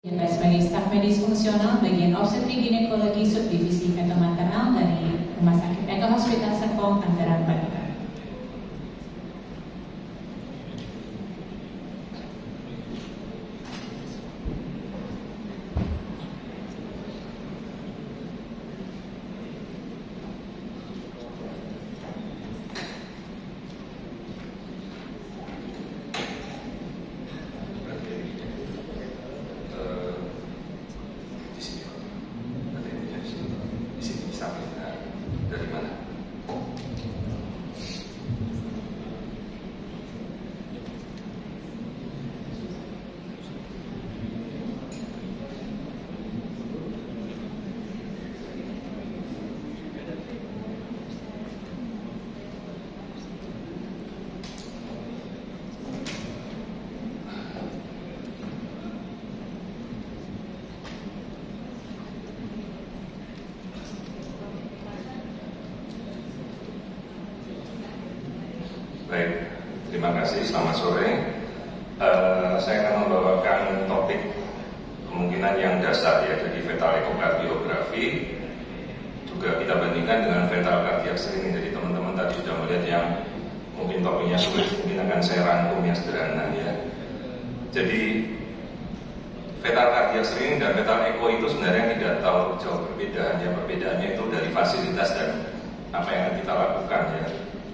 Sebagai staf medis fungsional bagian obstetrik ginekologi subdivisi feto maternal dari Rumah Sakit Eka Hospital Serpong, Tanggerang, Banten. Dari mana? Baik, terima kasih. Selamat sore. Saya akan membawakan topik kemungkinan yang dasar, ya, jadi fetal ekokardiografi. Juga kita bandingkan dengan fetal cardiac screening. Jadi teman-teman tadi sudah melihat yang mungkin topiknya sulit, mungkin akan saya rangkum yang sederhana, ya. Jadi fetal cardiac screening dan fetal echo itu sebenarnya tidak terlalu jauh perbedaannya. Perbedaannya itu dari fasilitas dan apa yang kita lakukan, ya.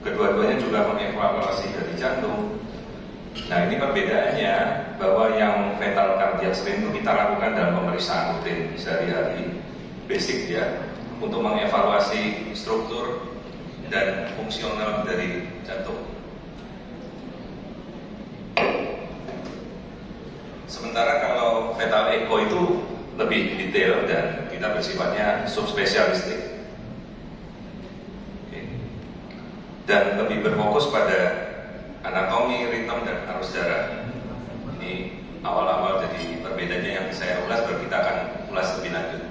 Kedua-duanya juga mengevaluasi dari jantung. Nah, ini perbedaannya bahwa yang fetal cardiac screening itu kita lakukan dalam pemeriksaan rutin sehari-hari, basic, ya, untuk mengevaluasi struktur dan fungsional dari jantung. Sementara kalau fetal echo itu lebih detail dan kita bersifatnya subspesialistik dan lebih berfokus pada anatomi, ritme, dan arus darah. Ini awal-awal jadi perbedaannya yang saya ulas, baru kita akan ulas lebih lanjut.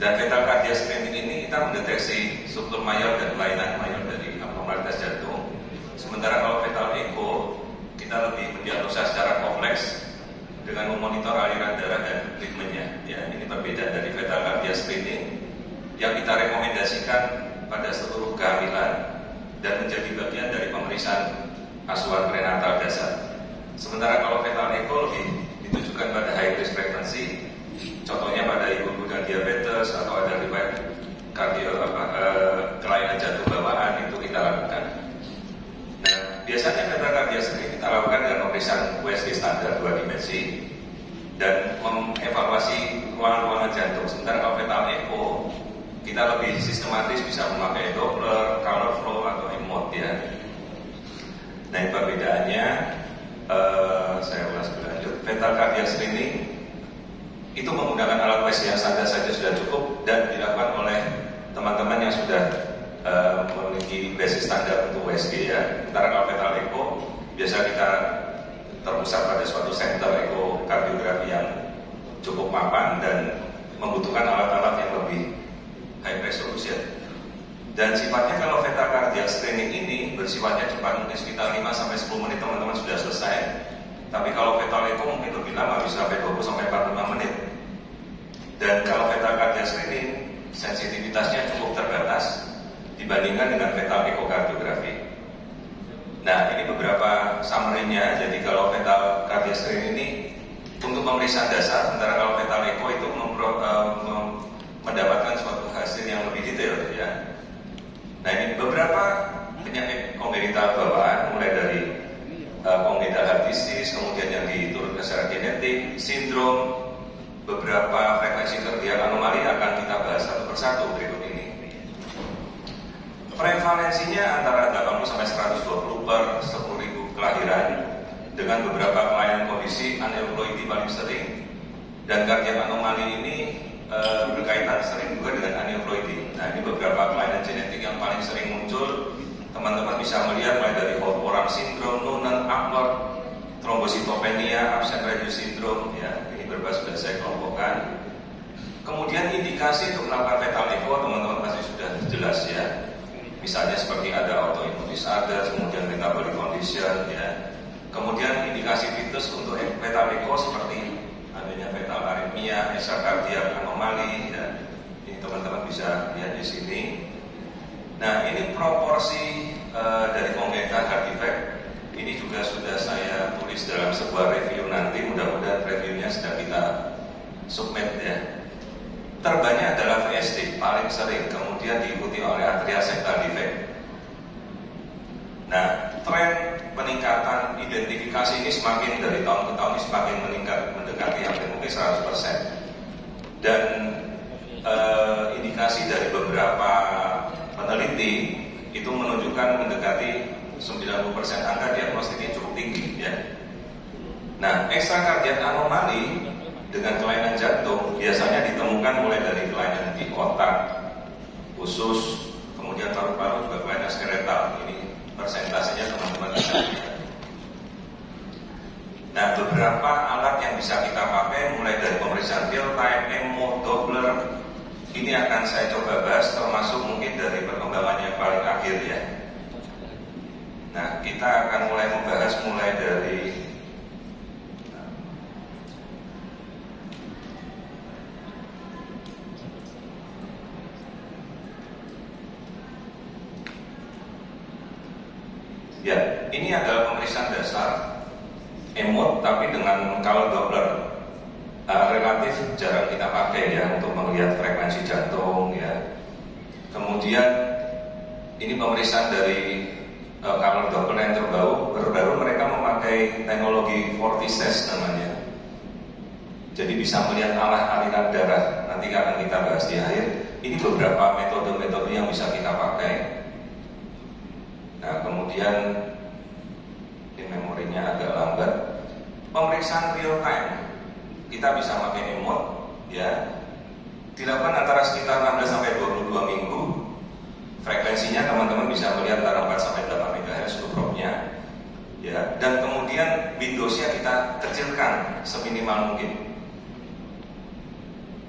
Dan fetal cardiac screening ini kita mendeteksi struktur mayor dan kelainan mayor dari abnormalitas jantung. Sementara kalau fetal echo kita lebih mendiagnosa secara kompleks dengan memonitor aliran darah dan ritmenya. Ya, ini perbedaan dari fetal cardiac screening yang kita rekomendasikan pada seluruh kehamilan dan menjadi bagian dari pemeriksaan asuhan prenatal dasar. Sementara kalau fetal echo lebih ditujukan pada high risk pregnancy, contohnya pada ibu-ibu dengan diabetes atau ada riwayat kelainan jantung bawaan, itu kita lakukan. Nah, biasanya fetal cardiac screening kita lakukan dengan pemeriksaan USG standar 2 dimensi dan mengevaluasi ruangan-ruangan jantung. Sementara kalau fetal echo kita lebih sistematis, bisa memakai Doppler, color flow, atau EMOT, ya. Nah, ini perbedaannya. Saya ulas lebih lanjut. Fetal cardiac screening itu menggunakan alat USG yang standar saja sudah cukup dan dilakukan oleh teman-teman yang sudah memiliki basis standar untuk USG, ya. Sementara kalau fetal echo biasa kita terpusat pada suatu center ekokardiografi yang cukup mapan dan membutuhkan alat-alat yang lebih high resolution. Dan sifatnya kalau fetal cardiac screening ini bersifatnya cepat, mungkin sekitar 5-10 menit teman-teman sudah selesai. Tapi kalau fetal echo mungkin lebih lama, bisa sampai 20-45 menit. Dan kalau fetal cardiac screening sensitivitasnya cukup terbatas dibandingkan dengan fetal ekokardiografi. Nah, ini beberapa summary-nya. Jadi kalau fetal cardiac screening ini untuk pemeriksaan dasar, sementara kalau fetal echo itu mendapatkan suatu hasil yang lebih detail, ya. Nah, ini beberapa penyakit kongenital bawaan, mulai dari congenital heart disease, kemudian yang diturunkan secara genetik, sindrom, beberapa frekuensi kardiak anomali akan kita bahas satu persatu berikut ini. Prevalensinya antara 80-120 per 10.000 kelahiran, dengan beberapa kelainan kondisi aneuploidi paling sering, dan kardiak anomali ini berkaitan sering juga dengan aneuploidi. Nah, ini beberapa kelainan genetik yang paling sering muncul. Teman-teman bisa melihat mulai dari Holt-Oram syndrome, Noonan, Upward, trombositopenia, absent reduced syndrome, ya. Ini beberapa sudah saya kelompokkan. Kemudian indikasi untuk melakukan fetal echo teman-teman pasti sudah jelas, ya. Misalnya seperti ada autoimmune disorder, kemudian metabolic condition, ya. Kemudian indikasi fetus untuk fetal echo seperti ada namanya fetal aritmia, ekstrakardiak anomali, ya. Ini teman-teman bisa lihat di sini. Nah, ini proporsi dari congenital heart defect. Ini juga sudah saya tulis dalam sebuah review nanti, mudah-mudahan reviewnya sudah kita submit ya. Terbanyak adalah VSD, paling sering, kemudian diikuti oleh atria septal defect. Nah, tren peningkatan identifikasi ini semakin dari tahun ke tahun ini semakin meningkat, mendekati hampir mungkin 100%. Dan indikasi dari beberapa peneliti itu menunjukkan mendekati 90% angka diagnostiknya cukup tinggi ya. Nah, ekstrakardiak anomali dengan kelainan jantung biasanya ditemukan mulai dari kelainan di otak, usus, kemudian paru-paru juga kelainan skeletal. Ini persentasenya teman-teman bisa lihat. Nah, beberapa alat yang bisa kita pakai mulai dari pemeriksaan real time, EMO, Doppler. Ini akan saya coba bahas termasuk mungkin dari perkembangannya paling akhir ya. Nah, kita akan mulai membahas mulai dari ya, ini adalah pemeriksaan dasar EMO tapi dengan color Doppler. Relatif jarang kita pakai ya untuk melihat frekuensi jantung ya. Kemudian ini pemeriksaan dari color Doppler yang terbaru mereka memakai teknologi vortices namanya. Jadi bisa melihat aliran darah. Nanti akan kita bahas di akhir. Ini beberapa metode-metode yang bisa kita pakai. Nah, kemudian ini memorinya agak lambat. Pemeriksaan real time kita bisa pakai EMO ya. Dilakukan antara sekitar 16 sampai 22 minggu. Frekuensinya teman-teman bisa melihat antara 4 sampai 8 MHz untuk probe-nya. Ya, dan kemudian windowsnya kita kecilkan seminimal mungkin.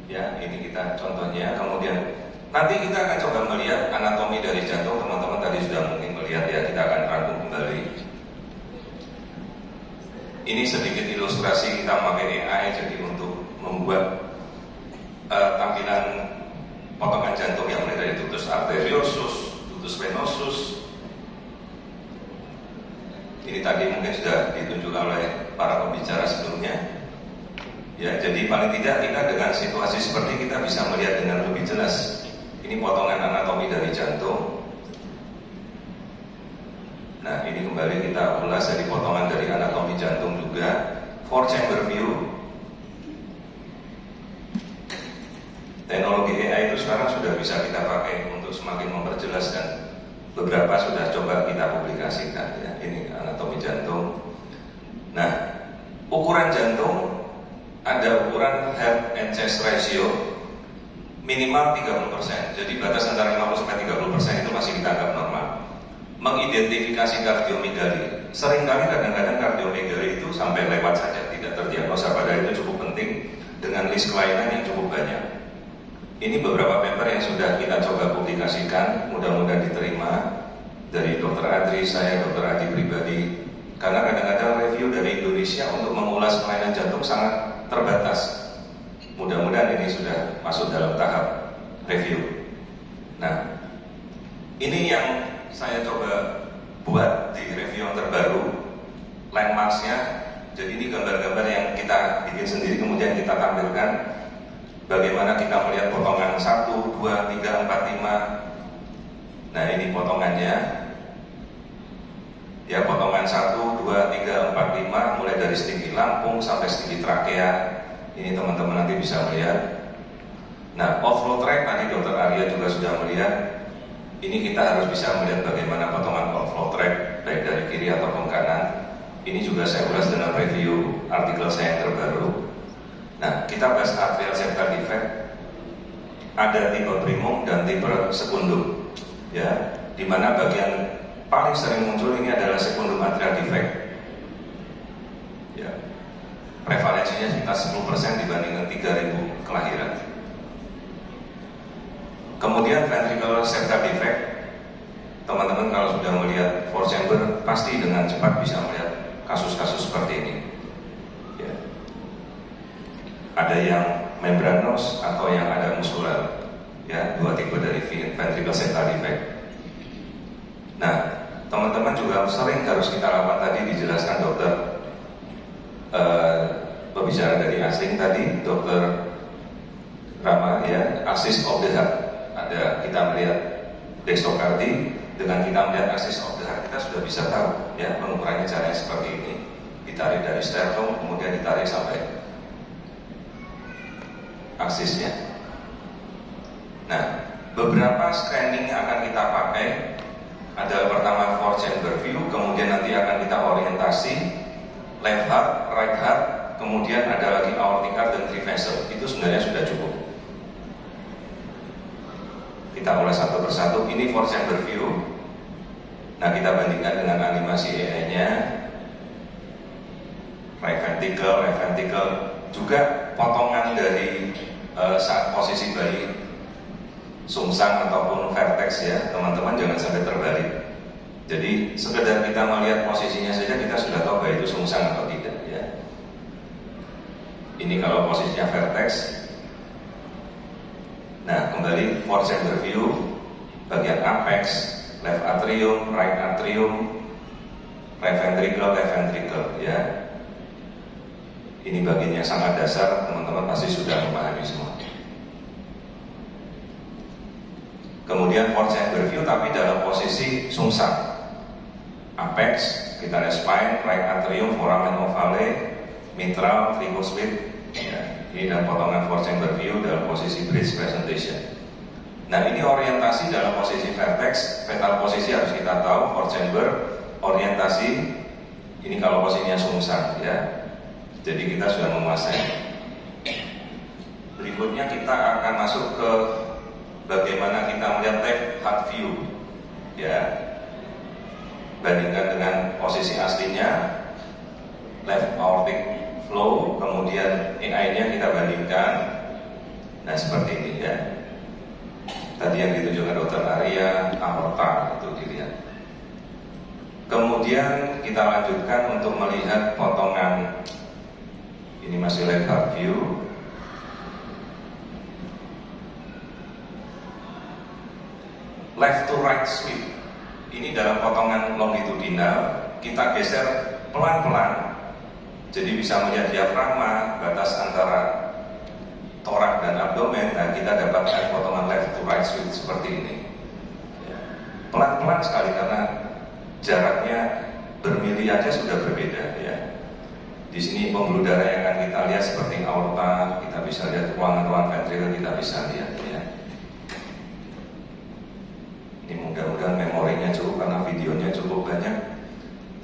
Ya, ini kita contohnya. Kemudian nanti kita akan coba melihat anatomi dari jantung. Teman-teman tadi sudah mungkin melihat ya, kita akan rangkum kembali. Ini sedikit ilustrasi kita memakai AI jadi untuk membuat tampilan potongan jantung yang mulai dari tutus arteriosus, tutus venosus. Ini tadi mungkin sudah ditunjukkan oleh para pembicara sebelumnya. Ya, jadi paling tidak kita dengan situasi seperti kita bisa melihat dengan lebih jelas. Ini potongan anatomi dari jantung. Nah, ini kembali kita ulas dari potongan dari anatomi jantung juga. 4 chamber view. Teknologi AI itu sekarang sudah bisa kita pakai untuk semakin memperjelas dan beberapa sudah coba kita publikasikan ya. Ini anatomi jantung. Nah, ukuran jantung ada ukuran heart and chest ratio minimal 30%. Jadi batas antara 50-30% itu masih kita anggap normal. Mengidentifikasi kardiomegali. Seringkali kadang-kadang kardiomegali itu sampai lewat saja, tidak terdiagnosa, padahal itu cukup penting dengan list kelainan yang cukup banyak. Ini beberapa paper yang sudah kita coba publikasikan, mudah-mudahan diterima dari Dr. Adri, saya, Dr. Adi pribadi. Karena kadang-kadang review dari Indonesia untuk mengulas kelainan jantung sangat terbatas. Mudah-mudahan ini sudah masuk dalam tahap review. Nah, ini yang saya coba buat di review yang terbaru, landmarks-nya. Jadi ini gambar-gambar yang kita bikin sendiri, kemudian kita tampilkan bagaimana kita melihat potongan 1, 2, 3, 4, 5. Nah, ini potongannya. Ya, potongan 1, 2, 3, 4, 5 mulai dari stingi lambung sampai stingi trakea. Ini teman-teman nanti bisa melihat. Nah, outflow tract tadi Dr. Arya juga sudah melihat. Ini kita harus bisa melihat bagaimana potongan outflow tract baik dari kiri ataupun kanan. Ini juga saya ulas dalam review artikel saya yang terbaru. Nah, kita bahas atrial septal defect. Ada tipe primum dan tipe sekundum. Ya, di mana bagian paling sering muncul ini adalah sekundum atrial defect. Ya, prevalensinya sekitar 10% dibandingkan 3.000 kelahiran. Kemudian ventricular septal defect, teman-teman kalau sudah melihat 4 chamber pasti dengan cepat bisa melihat kasus-kasus seperti ini. Ya. Ada yang membranous atau yang ada muskular, ya, dua tipe dari ventricle septal defect. Nah, teman-teman juga sering harus kita lakukan, tadi dijelaskan dokter pembicara dari asing tadi, dokter Rama, ya, axis of the heart. Ada, kita melihat dextrocardi, dengan kita melihat axis of the heart, kita sudah bisa tahu, ya, pengukurannya caranya seperti ini. Ditarik dari sternum, kemudian ditarik sampai aksisnya. Nah, beberapa scanning yang akan kita pakai adalah pertama 4-chamber view, kemudian nanti akan kita orientasi left heart, right heart, kemudian ada lagi aortic heart dan 3 vessel. Itu sebenarnya sudah cukup. Kita ulas satu persatu. Ini 4-chamber view. Nah, kita bandingkan dengan animasi EE-nya. Right ventricle, juga potongan dari saat posisi bayi sungsang ataupun vertex, ya, teman-teman jangan sampai terbalik. Jadi sekedar kita melihat posisinya saja kita sudah tahu bayi itu sungsang atau tidak, ya. Ini kalau posisinya vertex. Nah, kembali 4-chamber view, bagian apex, left atrium, right atrium, right ventricle, left ventricle, ya. Ini bagian yang sangat dasar, teman-teman pasti sudah memahami semua. Kemudian 4-chamber view tapi dalam posisi sungsang. Apex, kita lihat spine, right atrium, foramen ovale, mitral, tricuspid, ya. Ini dalam potongan 4-chamber view dalam posisi bridge presentation. Nah, ini orientasi dalam posisi vertex, fetal posisi harus kita tahu, 4-chamber, orientasi, ini kalau posisinya sungsang, ya. Jadi kita sudah menguasai. Berikutnya kita akan masuk ke bagaimana kita melihat left heart view, ya. Bandingkan dengan posisi aslinya, left aortic flow, kemudian EI-nya kita bandingkan. Nah, seperti ini, ya. Tadi yang ditunjukkan Dr. Arya, aorta itu dilihat. Kemudian kita lanjutkan untuk melihat potongan. Ini masih left heart view. Left to right sweep. Ini dalam potongan longitudinal. Kita geser pelan-pelan. Jadi bisa melihat diafragma, batas antara torak dan abdomen. Nah, kita dapatkan potongan left to right sweep seperti ini. Pelan-pelan sekali karena jaraknya bermili aja sudah berbeda, ya. Di sini pembuluh darah yang akan kita lihat seperti aorta, kita bisa lihat ruangan-ruangan ventrikel, kita bisa lihat, ya. Ini mudah-mudahan memorinya cukup karena videonya cukup banyak.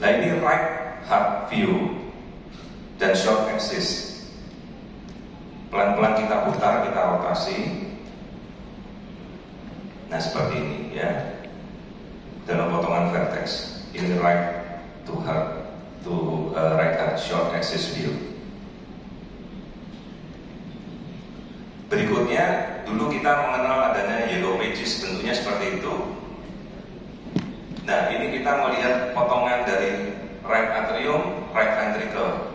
Nah, ini right heart view dan short axis. Pelan-pelan kita putar, kita rotasi. Nah, seperti ini, ya. Dalam potongan vertex. Ini right to heart, right heart, short axis view. Berikutnya, dulu kita mengenal adanya yellow pages, bentuknya seperti itu. Nah, ini kita melihat potongan dari right atrium, right ventricle.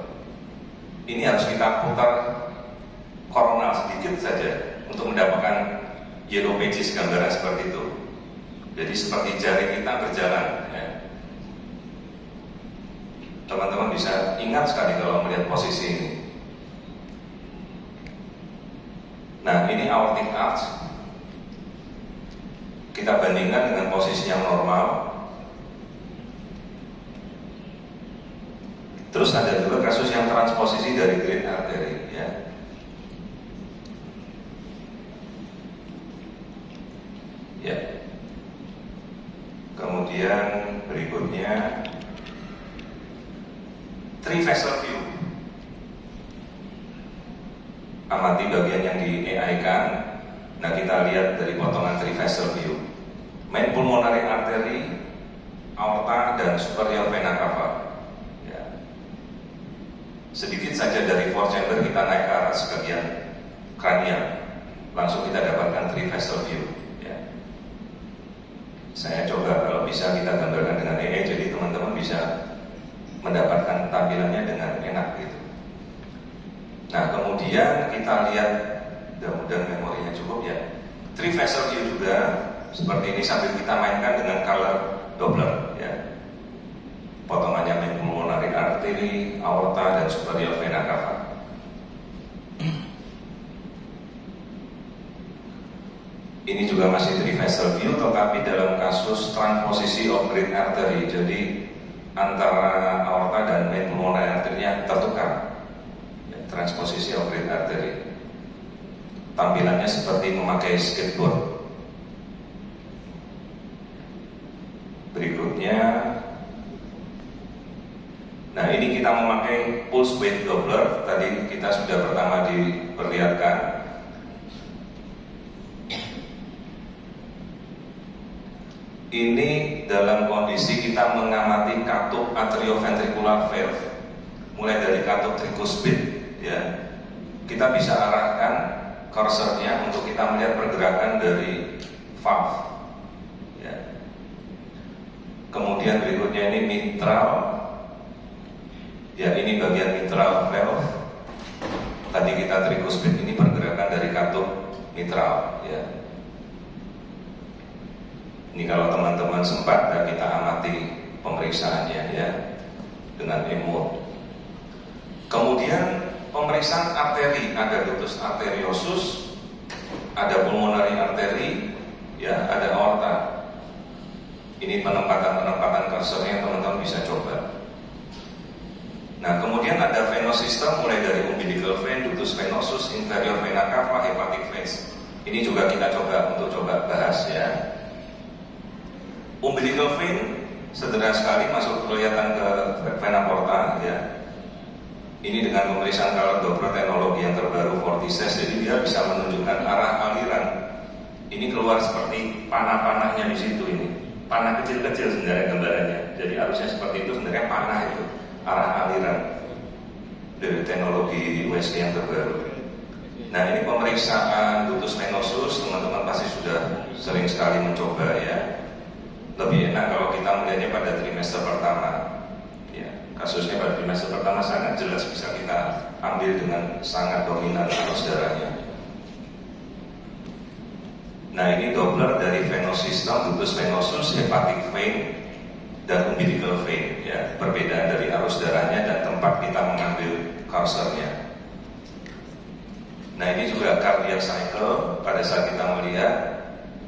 Ini harus kita putar koronal sedikit saja untuk mendapatkan yellow pages, gambaran seperti itu. Jadi seperti jari kita berjalan, ya. Teman-teman bisa ingat sekali kalau melihat posisi ini. Nah, ini aortic arch. Kita bandingkan dengan posisi yang normal. Terus ada juga kasus yang transposisi dari great artery, ya. Ya. Kemudian berikutnya 3 vessel view. Amati bagian yang di EI-kan. Nah, kita lihat dari potongan 3 vessel view. Main pulmonary artery, aorta, dan superior vena cava. Ya. Sedikit saja dari 4 chamber kita naik ke arah sebagian kranial. Langsung kita dapatkan 3 vessel view. Ya. Saya coba kalau bisa kita gambarkan dengan EE, jadi teman-teman bisa mendapatkan tampilannya dengan enak gitu. Nah, kemudian kita lihat, mudah-mudahan memorinya cukup ya. Three vessel view juga seperti ini sambil kita mainkan dengan color Doppler ya. Potongannya main pulmonary artery, aorta dan superior vena cava. Ini juga masih three vessel view, tetapi dalam kasus transposisi of great artery, jadi antara aorta dan main pulmonary artery-nya tertukar. Transposisi of great artery. Tampilannya seperti memakai skateboard. Berikutnya, nah ini kita memakai pulse wave Doppler. Tadi kita sudah pertama diperlihatkan. Ini dalam kondisi kita mengamati katup atrioventricular valve, mulai dari katup tricuspid, ya. Kita bisa arahkan cursornya untuk kita melihat pergerakan dari valve, ya. Kemudian berikutnya ini mitral, ya ini bagian mitral valve. Tadi kita tricuspid, ini pergerakan dari katup mitral, ya. Ini kalau teman-teman sempat dan kita amati pemeriksaannya ya dengan emot. Kemudian pemeriksaan arteri, ada ductus arteriosus, ada pulmonary artery, ya ada aorta. Ini penempatan cursornya teman-teman bisa coba. Nah, kemudian ada venous system mulai dari umbilical vein, ductus venosus, inferior vena cava, hepatic veins. Ini juga kita coba bahas ya. Umbilical vein sederhana sekali masuk kelihatan ke vena porta ya. Ini dengan pemeriksaan color Doppler teknologi yang terbaru Vortices, jadi dia bisa menunjukkan arah aliran. Ini keluar seperti panah-panahnya di situ ini. Panah kecil-kecil sebenarnya gambarannya. Jadi harusnya seperti itu, sebenarnya panah itu arah aliran dari teknologi USG yang terbaru. Nah, ini pemeriksaan ductus venosus, teman-teman pasti sudah sering sekali mencoba ya. Lebih enak kalau kita melihatnya pada trimester pertama ya, kasusnya pada trimester pertama sangat jelas bisa kita ambil dengan sangat dominan arus darahnya. Nah, ini Doppler dari venous system, ductus venosus, hepatic vein dan umbilical vein ya, perbedaan dari arus darahnya dan tempat kita mengambil cursornya. Nah, ini juga cardiac cycle pada saat kita melihat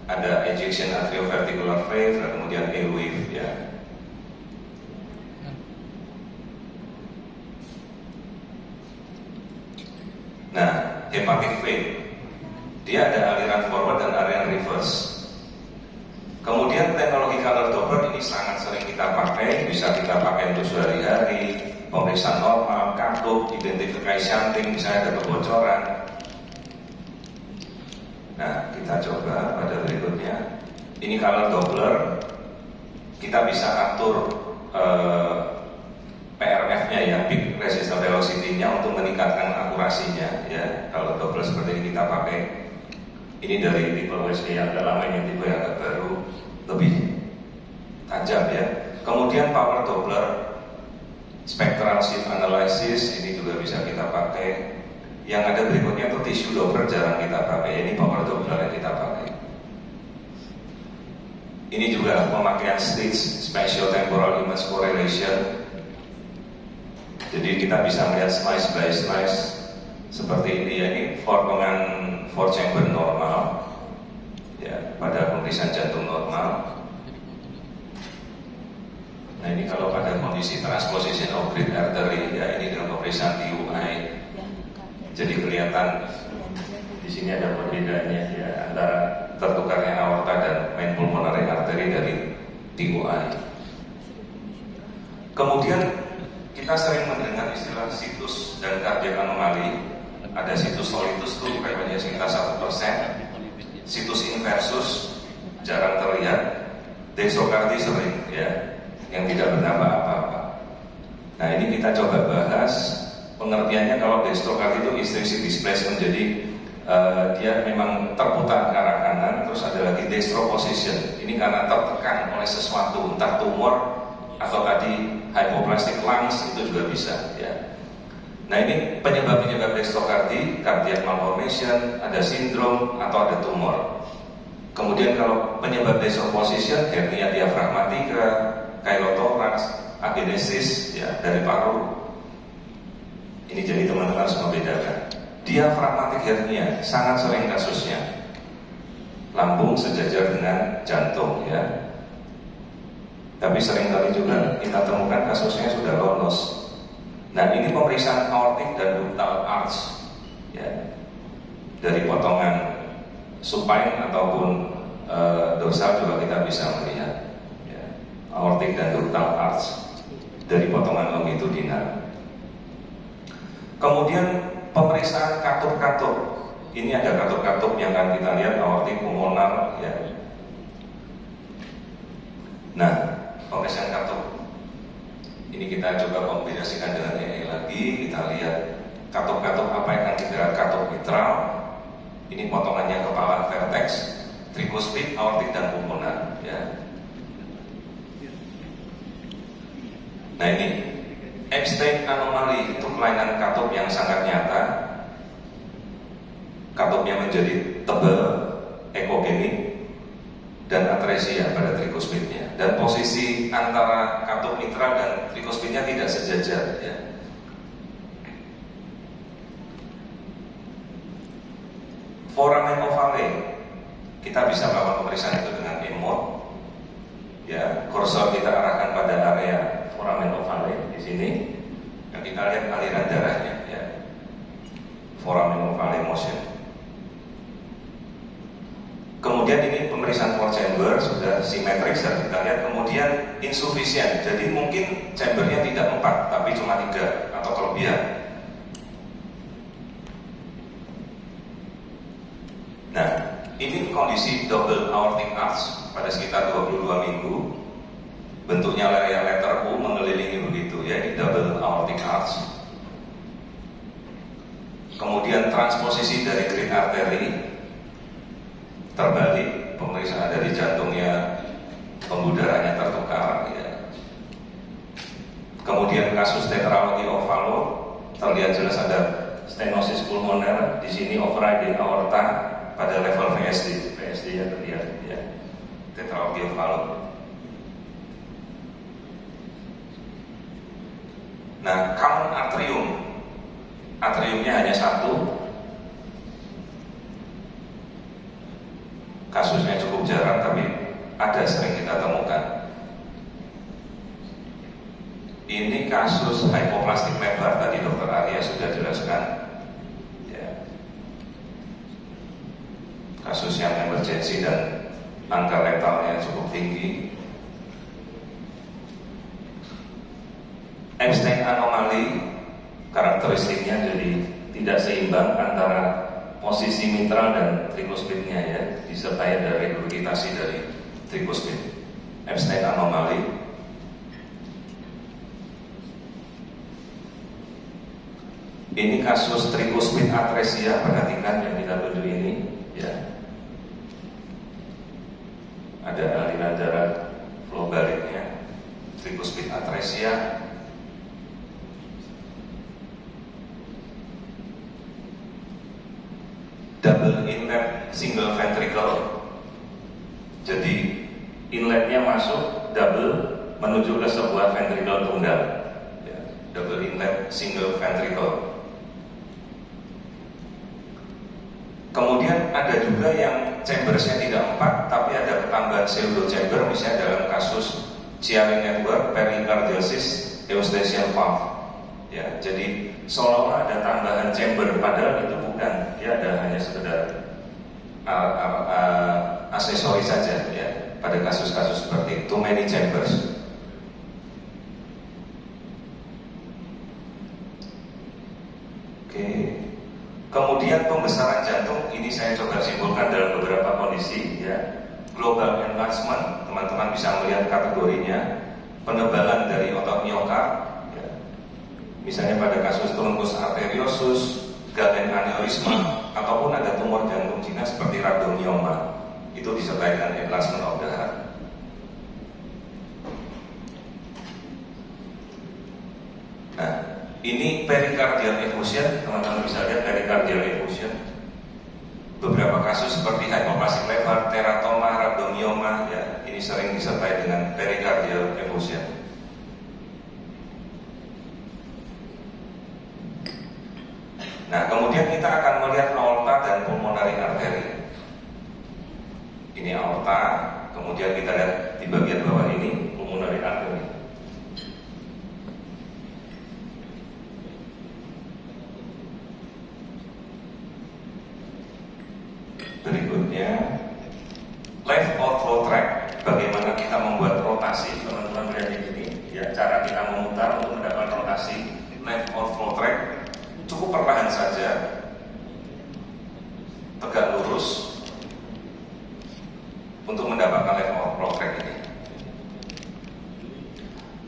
ada ejection atrioventricular valve dan kemudian A-wave ya. Nah, hepatic vein dia ada aliran forward dan aliran reverse. Kemudian teknologi color Doppler ini sangat sering kita pakai, bisa kita pakai untuk sehari-hari, pemeriksaan normal, katup, identifikasi shunting, misalnya ada kebocoran. Nah, kita coba pada berikutnya. Ini color Doppler, kita bisa atur PRF-nya ya, peak resistance velocity-nya untuk meningkatkan akurasinya ya. Kalau Doppler seperti ini kita pakai. Ini dari tipe USG yang agak lama, ini tipe yang agak baru, lebih tajam ya. Kemudian power Doppler, spectral shift analysis, ini juga bisa kita pakai. Yang ada berikutnya itu tissue Doppler jarang kita pakai, ini power Doppler yang kita pakai. Ini juga pemakaian stage spatial temporal image correlation. Jadi kita bisa melihat slice by slice seperti ini ya. Ini potongan 4 chamber normal ya, pada pemeriksaan jantung normal. Nah, ini kalau pada kondisi transposition of great artery ya, ini dengan pemeriksaan TUI. Jadi kelihatan di sini ada perbedaannya ya, antara tertukarnya aorta dan main pulmonary artery dari TUI. Kemudian kita sering mendengar istilah situs dan cardiac anomaly. Ada situs solitus itu frekuensinya sekitar 1%, situs inversus jarang terlihat, dextrocardi sering ya, yang tidak bernama apa-apa. Nah, ini kita coba bahas pengertiannya. Kalau dextrocardi itu intrinsic displacement, jadi dia memang terputar ke arah kanan. Terus ada lagi dextroposition, ini karena tertekan oleh sesuatu, entah tumor atau tadi hypoplastic lungs, itu juga bisa ya. Nah, ini penyebab-penyebab dextrokardi, cardiac malformation, ada sindrom atau ada tumor. Kemudian kalau penyebab destroposition, hernia diafragmatika, chylothorax, agenesis ya dari paru. Ini jadi teman-teman harus membedakan. Diafragmatic hernia sangat sering kasusnya. Lambung sejajar dengan jantung ya. Tapi seringkali juga kita temukan kasusnya sudah lolos. Nah, ini pemeriksaan aortic dan ductal arch ya, dari potongan supine ataupun dorsal juga kita bisa melihat ya, aortic dan ductal arch dari potongan longitudinal. Kemudian pemeriksaan katup-katup. Ini ada katup-katup yang akan kita lihat, aortic, pulmonar ya. Nah, pemeriksaan katup ini kita coba kombinasikan dengan EE lagi. Kita lihat katup-katup apa yang akan kita lihat. Katup mitral, ini potongannya kepala vertex, tricuspid, aortik dan pulmonar ya. Nah, ini Epstein anomali, itu kelainan katup yang sangat nyata. Katupnya menjadi tebal, ekogenik, dan atresia pada tricuspidnya. Dan posisi antara katup mitral dan tricuspidnya tidak sejajar ya. Foramen ovale, kita bisa melakukan pemeriksaan itu dengan emot ya. Kursor kita arahkan pada area foramen ovale di sini. Dan kita lihat aliran darahnya ya. Foramen ovale motion. Kemudian ini pemeriksaan for chamber sudah simetrik dan kita lihat. Kemudian insufisien, jadi mungkin chambernya tidak 4 tapi cuma 3 atau kelebihan. Nah, ini kondisi double aortic arch pada sekitar 22 minggu. Bentuknya letter U mengelilingi begitu ya, ini double aortic arch. Kemudian transposisi dari great artery terbalik, pemeriksaan dari jantungnya, pembuluh darahnya tertukar ya. Kemudian kasus tetralogy of Fallot, terlihat jelas ada stenosis pulmoner di sini, overriding aorta pada level VSD ya terlihat ya, tetralogy of Fallot. Nah, common atrium, atriumnya hanya 1. Kasusnya cukup jarang tapi ada, sering kita temukan. Ini kasus hypoplastic lebar, tadi Dr. Arya sudah jelaskan ya. Kasus yang emergensi dan angka letalnya cukup tinggi. Epstein anomali, karakteristiknya jadi tidak seimbang antara posisi mitral dan tricuspidnya ya, disertai ada regurgitasi dari tricuspid. Epstein anomali. Ini kasus tricuspid atresia, perhatikan yang kita tunjuk ini ya. Ada aliran darah flow baliknya, tricuspid atresia. Double inlet single ventricle, jadi inletnya masuk double menuju ke sebuah ventricle tunggal ya. Double inlet single ventricle. Kemudian ada juga yang chambersnya tidak 4 tapi ada ketambahan pseudo chamber, misalnya dalam kasus Chiari network pericardiosis eustachian valve ya. Jadi seolah-olah ada tambahan chamber padahal itu bukan, dia ada hanya sekedar aksesoris saja ya. Pada kasus-kasus seperti too many chambers. Oke. Kemudian pembesaran jantung, ini saya coba simpulkan dalam beberapa kondisi ya. Global enlargement, teman-teman bisa melihat kategorinya. Penebalan dari otot miokard ya. Misalnya pada kasus truncus arteriosus, Galen aneurisma, ataupun ada tumor jantung Cina seperti rhabdomyoma, itu disertai dengan enlargement of the heart. Nah, Ini pericardial effusion, teman-teman bisa lihat pericardial effusion. Beberapa kasus seperti hypoplastic lever, teratoma, rhabdomyoma, ya, ini sering disertai dengan pericardial effusion. Nah, kemudian kita akan melihat aorta dan pulmonary artery. Ini aorta, kemudian kita lihat di bagian bawah ini pulmonary artery. Berikutnya, left outflow tract. Bagaimana kita membuat rotasi, teman-teman lihat di sini. Ya, cara kita memutar untuk mendapatkan rotasi left outflow tract. Cukup perlahan saja, tegak lurus untuk mendapatkan left outflow tract ini.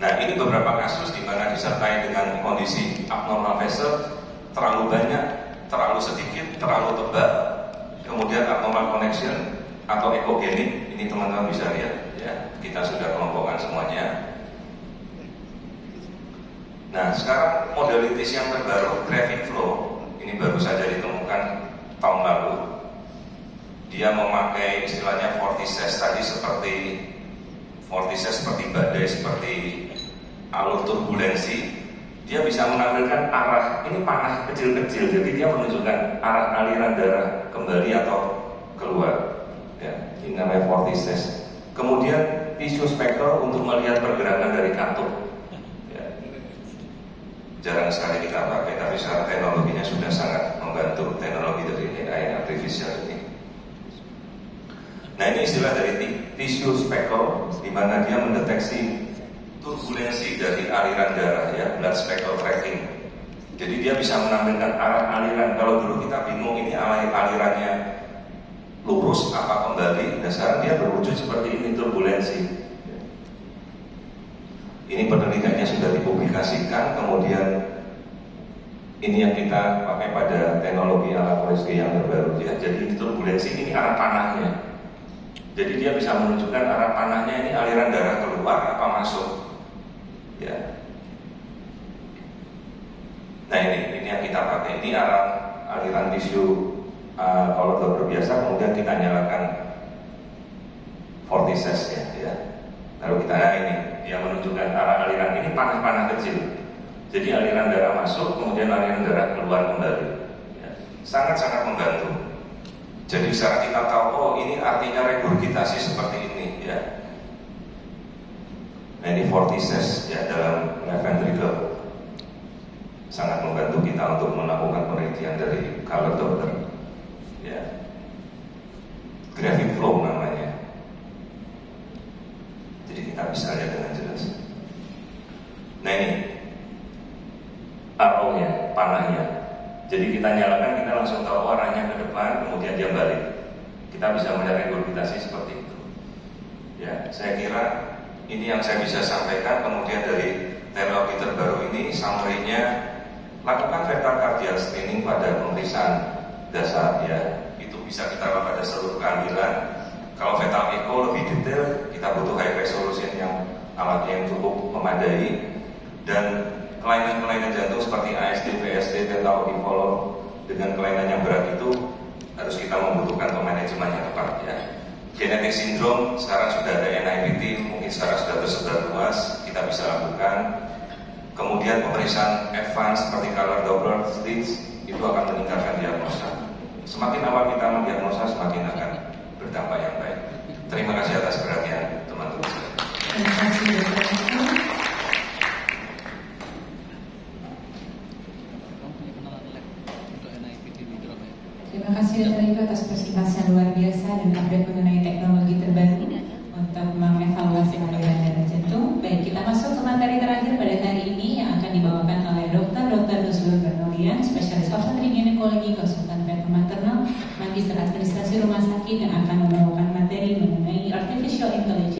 Nah, ini beberapa kasus di mana disertai dengan kondisi abnormal vessel, terlalu banyak, terlalu sedikit, terlalu tebal, kemudian abnormal connection atau ekogenik. Ini teman-teman bisa lihat, ya, kita sudah kelompokkan semuanya. Nah, sekarang modalitas yang terbaru, gravity flow, ini baru saja ditemukan tahun lalu. Dia memakai istilahnya vortices tadi, seperti vortices seperti badai, seperti alur turbulensi. Dia bisa menampilkan arah, ini panah kecil-kecil, jadi dia menunjukkan arah aliran darah kembali atau keluar. Ya, ini namanya vortices. Kemudian tissue spectral untuk melihat pergerakan dari katup. Jarang sekali kita pakai, tapi sekarang teknologinya sudah sangat membantu, teknologi dari AI artificial ini. Nah, ini istilah dari tissue spectral, di mana dia mendeteksi turbulensi dari aliran darah, ya, blood spectral tracking. Jadi dia bisa menampilkan arah aliran. Kalau dulu kita bingung ini alirannya lurus apa kembali, nah sekarang dia berwujud seperti ini, turbulensi. Ini penelitiannya sudah dipublikasikan, kemudian ini yang kita pakai pada teknologi alat USG yang terbaru, ya. Jadi turbulensi ini arah panahnya. Jadi dia bisa menunjukkan arah panahnya ini aliran darah keluar apa masuk, ya. Nah, ini yang kita pakai. Ini arah aliran tisu kalau dokter biasa, kemudian kita nyalakan vortices, ya. Lalu kita ini dia menunjukkan arah aliran ini panah-panah kecil. Jadi aliran darah masuk, kemudian aliran darah keluar kembali. Ya, sangat-sangat membantu. Jadi secara kita tahu, oh ini artinya regurgitasi seperti ini, ya. Nah, ini vortices, ya, dalam left ventricle. Sangat membantu kita untuk melakukan penelitian dari color dokter, ya. Gravity flow namanya. Jadi kita bisa lihat dengan jelas. Nah, ini arrow-nya, panahnya. Jadi kita nyalakan, kita langsung tahu arahnya ke depan, kemudian dia balik. Kita bisa melihat regurgitasi seperti itu. Ya, saya kira ini yang saya bisa sampaikan. Kemudian dari teknologi terbaru ini, summary-nya, lakukan fetal cardiac screening pada pemeriksaan dasar, ya. Itu bisa kita lakukan pada seluruh kehamilan. Kalau fetal echo lebih detail, kita butuh high resolution yang alatnya yang cukup memadai. Dan kelainan-kelainan jantung seperti ASD, PSD, theta odifolor dengan kelainan yang berat itu harus kita membutuhkan manajemen yang tepat, ya. Genetic syndrome sekarang sudah ada NIPT, mungkin sekarang sudah tersebar luas, kita bisa lakukan. Kemudian pemeriksaan advance seperti color Doppler stitch itu akan meningkatkan diagnosa. Semakin awal kita mendiagnosa, semakin akan berdampak yang baik. Terima kasih atas perhatian teman-teman. Terima kasih, Dr. Terima kasih Dr. Ibu atas presentasi yang luar biasa dan update mengenai teknologi terbaru untuk mengevaluasi aliran darah jantung. Baik, kita masuk ke materi terakhir pada hari ini yang akan dibawakan oleh Dr. Nuzul Bernolian, spesialis obstetrik ginekologi, konsultan pediatri maternal, magister administrasi rumah sakit, yang akan membawakan materi mengenai artificial intelligence.